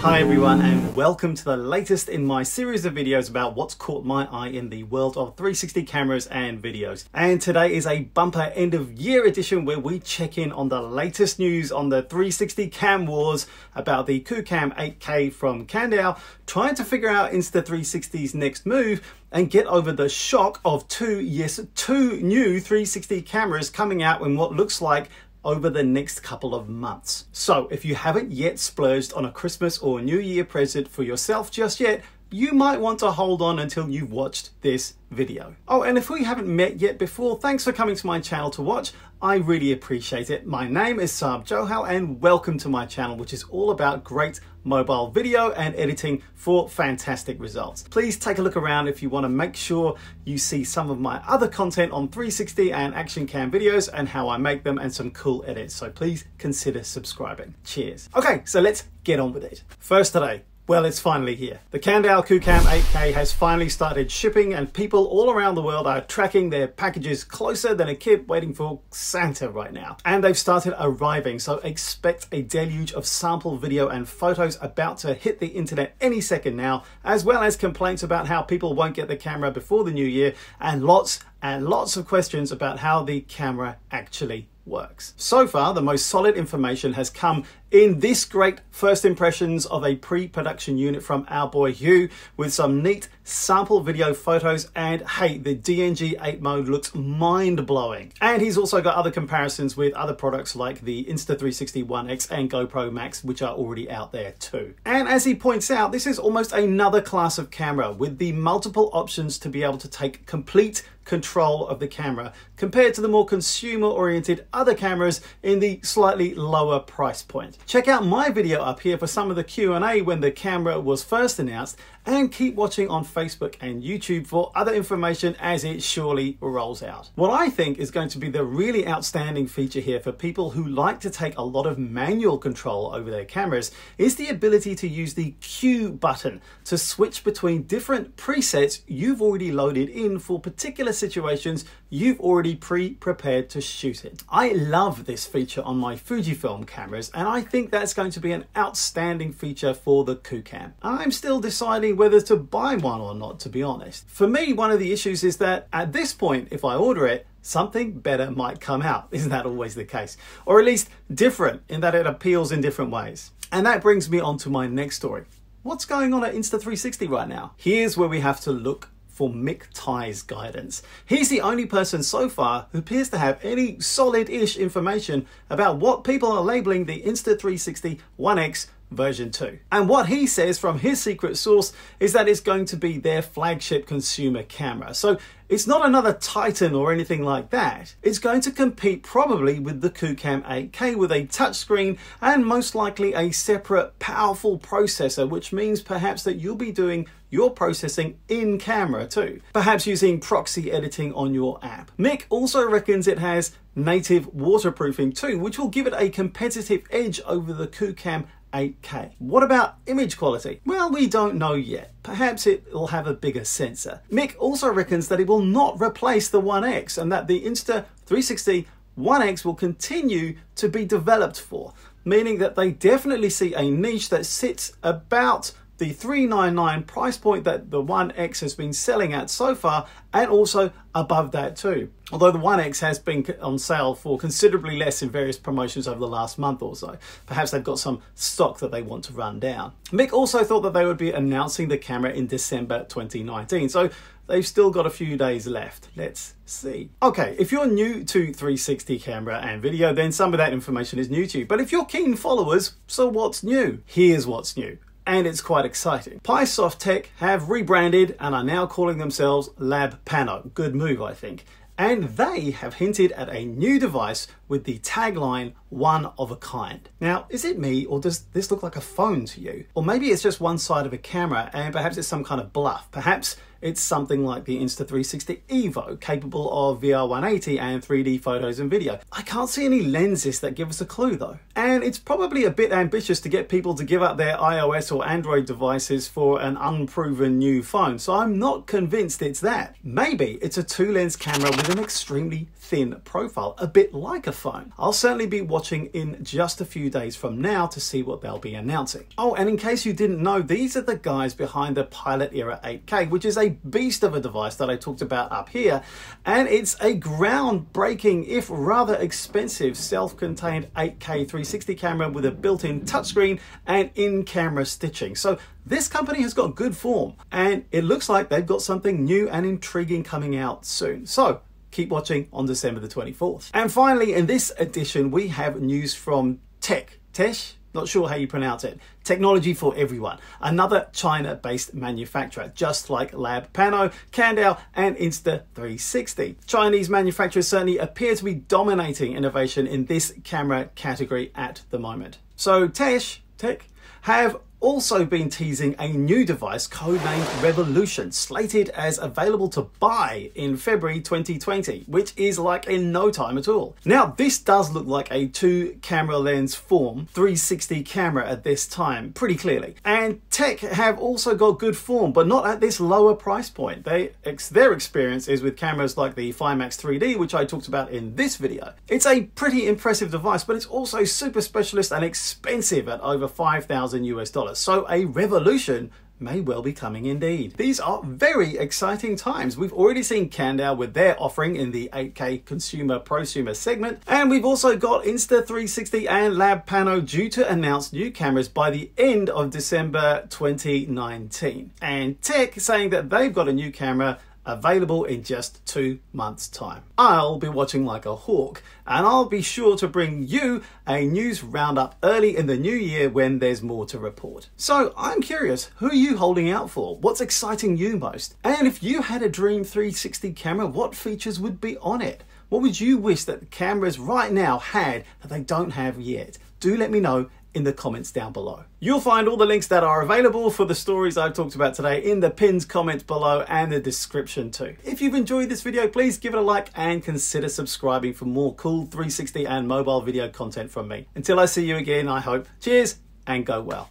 Hi everyone, and welcome to the latest in my series of videos about what's caught my eye in the world of 360 cameras and videos. And today is a bumper end of year edition where we check in on the latest news on the 360 cam wars, about the Qoocam 8K from Kandao, trying to figure out Insta360's next move, and get over the shock of two new 360 cameras coming out in what looks like over the next couple of months. So if you haven't yet splurged on a Christmas or New Year present for yourself just yet, you might want to hold on until you've watched this video. Oh, and if we haven't met yet before, thanks for coming to my channel to watch. I really appreciate it. My name is Sarb Johal and welcome to my channel, which is all about great mobile video and editing for fantastic results. Please take a look around if you want to make sure you see some of my other content on 360 and action cam videos and how I make them and some cool edits. So please consider subscribing. Cheers. Okay, so let's get on with it. First today, well, it's finally here. The Kandao Qoocam 8K has finally started shipping and people all around the world are tracking their packages closer than a kid waiting for Santa right now. And they've started arriving, so expect a deluge of sample video and photos about to hit the internet any second now, as well as complaints about how people won't get the camera before the new year and lots of questions about how the camera actually works. So far, the most solid information has come in this great first impressions of a pre-production unit from our boy Hugh, with some neat sample video photos, and hey, the DNG 8 mode looks mind-blowing. And he's also got other comparisons with other products like the Insta360 One X and GoPro Max, which are already out there too. And as he points out, this is almost another class of camera with the multiple options to be able to take complete control of the camera compared to the more consumer-oriented other cameras in the slightly lower price point. Check out my video up here for some of the Q&A when the camera was first announced, and keep watching on Facebook and YouTube for other information as it surely rolls out. What I think is going to be the really outstanding feature here for people who like to take a lot of manual control over their cameras is the ability to use the Q button to switch between different presets you've already loaded in for particular situations you've already pre-prepared to shoot it. I love this feature on my Fujifilm cameras, and I think that's going to be an outstanding feature for the Qoocam. I'm still deciding whether to buy one or not, to be honest. For me, one of the issues is that at this point, if I order it, something better might come out. Isn't that always the case? Or at least different in that it appeals in different ways. And that brings me on to my next story. What's going on at Insta360 right now? Here's where we have to look for Mick Tye's guidance. He's the only person so far who appears to have any solid-ish information about what people are labeling the Insta360 One X version 2. And what he says from his secret source is that it's going to be their flagship consumer camera. So it's not another Titan or anything like that. It's going to compete probably with the Qoocam 8K with a touchscreen and most likely a separate powerful processor, which means perhaps that you'll be doing your processing in camera too, perhaps using proxy editing on your app. Mick also reckons it has native waterproofing too, which will give it a competitive edge over the Qoocam 8K. What about image quality? Well, we don't know yet. Perhaps it will have a bigger sensor. Mick also reckons that it will not replace the One X and that the Insta360 One X will continue to be developed for, meaning that they definitely see a niche that sits about the $399 price point that the One X has been selling at so far, and also above that too. Although the One X has been on sale for considerably less in various promotions over the last month or so. Perhaps they've got some stock that they want to run down. Mick also thought that they would be announcing the camera in December 2019, so they've still got a few days left. Let's see. Okay, if you're new to 360 camera and video, then some of that information is new to you. But if you're keen followers, so what's new? Here's what's new. And it's quite exciting. Pisofttech have rebranded and are now calling themselves Labpano. Good move, I think. And they have hinted at a new device with the tagline, one of a kind. Now, is it me, or does this look like a phone to you? Or maybe it's just one side of a camera and perhaps it's some kind of bluff. Perhaps it's something like the Insta360 Evo, capable of VR 180 and 3D photos and video. I can't see any lenses that give us a clue though. And And it's probably a bit ambitious to get people to give up their iOS or Android devices for an unproven new phone, so I'm not convinced it's that. Maybe it's a 2-lens camera with an extremely thin profile, a bit like a phone. I'll certainly be watching in just a few days from now to see what they'll be announcing. Oh, and in case you didn't know, these are the guys behind the Pilot Era 8K, which is a beast of a device that I talked about up here, and it's a groundbreaking, if rather expensive, self-contained 8K 360 camera with a built-in touchscreen and in-camera stitching. So this company has got good form, and it looks like they've got something new and intriguing coming out soon. So keep watching on December the 24th. And finally, in this edition, we have news from Teche, not sure how you pronounce it. Technology for everyone. Another China-based manufacturer, just like Labpano, Kandao, and Insta360. Chinese manufacturers certainly appear to be dominating innovation in this camera category at the moment. So Teche have also been teasing a new device codenamed Revolution, slated as available to buy in February 2020, which is like in no time at all. Now, this does look like a 2-camera lens form 360 camera at this time, pretty clearly. And Teche have also got good form, but not at this lower price point. Their experience is with cameras like the FiMax 3D, which I talked about in this video. It's a pretty impressive device, but it's also super specialist and expensive at over $5,000 US. So a revolution may well be coming indeed. These are very exciting times. We've already seen Kandao with their offering in the 8K consumer-prosumer segment, and we've also got Insta360 and Labpano due to announce new cameras by the end of December 2019. And Teche saying that they've got a new camera available in just 2 months' time. I'll be watching like a hawk, and I'll be sure to bring you a news roundup early in the new year when there's more to report. So I'm curious, who are you holding out for? What's exciting you most? And if you had a dream 360 camera, what features would be on it? What would you wish that the cameras right now had that they don't have yet? Do let me know in the comments down below. You'll find all the links that are available for the stories I've talked about today in the pinned comments below and the description too. If you've enjoyed this video, please give it a like and consider subscribing for more cool 360 and mobile video content from me. Until I see you again, I hope. Cheers and go well.